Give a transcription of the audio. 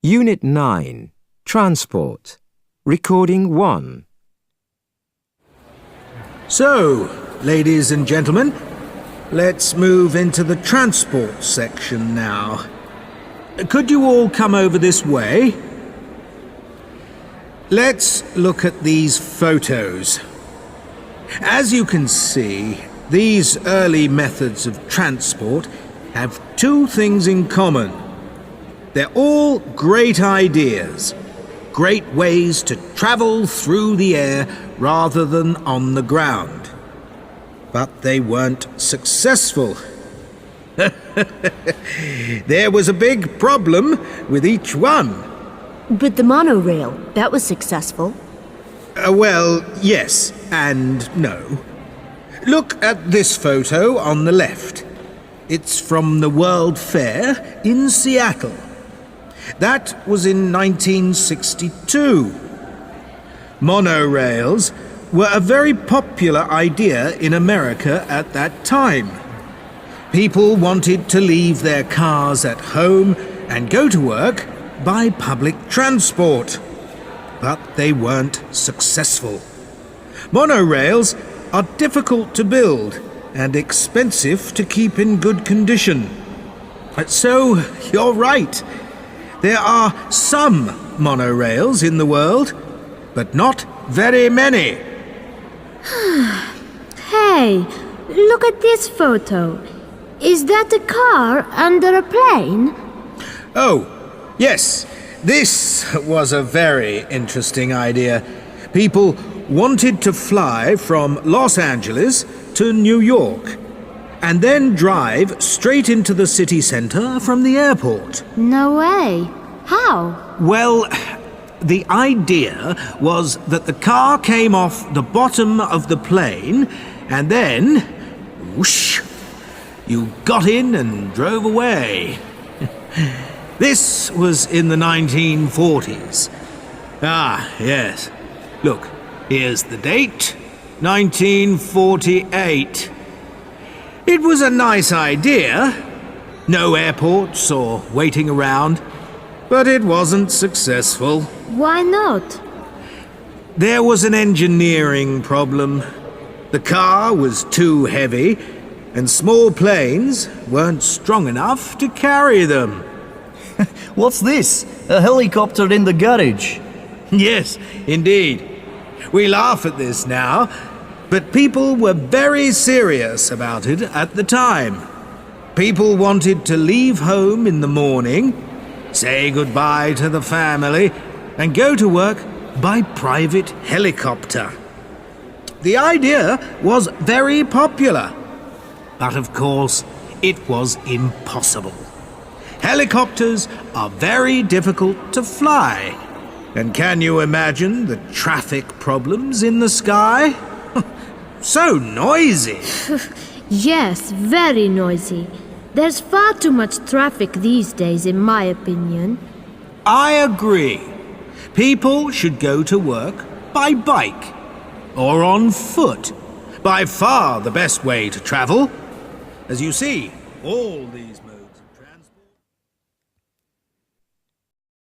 Unit 9, Transport. Recording 1. So, ladies and gentlemen, let's move into the transport section now. Could you all come over this way? Let's look at these photos. As you can see, these early methods of transport have two things in common. They're all great ideas, great ways to travel through the air rather than on the ground. But they weren't successful. There was a big problem with each one. But the monorail, that was successful. Well, yes and no. Look at this photo on the left. It's from the World Fair in Seattle. That was in 1962. Monorails were a very popular idea in America at that time. People wanted to leave their cars at home and go to work by public transport. But they weren't successful. Monorails are difficult to build and expensive to keep in good condition. So, you're right. There are some monorails in the world, but not very many. Hey, look at this photo. Is that a car under a plane? Oh, yes. This was a very interesting idea. People wanted to fly from Los Angeles to New York and then drive straight into the city center from the airport. No way. How? Well, the idea was that the car came off the bottom of the plane and then, whoosh, you got in and drove away. This was in the 1940s. Ah, yes. Look, here's the date, 1948. It was a nice idea. No airports or waiting around, but it wasn't successful. Why not? There was an engineering problem. The car was too heavy, and small planes weren't strong enough to carry them. What's this? A helicopter in the garage? Yes, indeed. We laugh at this now, but people were very serious about it at the time. People wanted to leave home in the morning, say goodbye to the family, and go to work by private helicopter. The idea was very popular, but of course it was impossible. Helicopters are very difficult to fly. And can you imagine the traffic problems in the sky? So noisy. Yes, very noisy. There's far too much traffic these days, in my opinion. I agree. People should go to work by bike or on foot. By far the best way to travel. As you see, all these